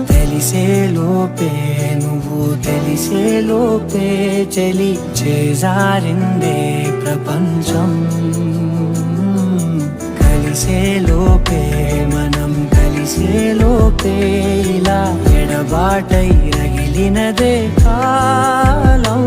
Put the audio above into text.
తెలిసే లోపే నువ్వు తెలిసే లోపే చలి చేజారిందే ప్రపంచం. కలిసే లోపే మనం కలిసే లోపే ఇలా ఎడబాటై రగిలినదే కాలం.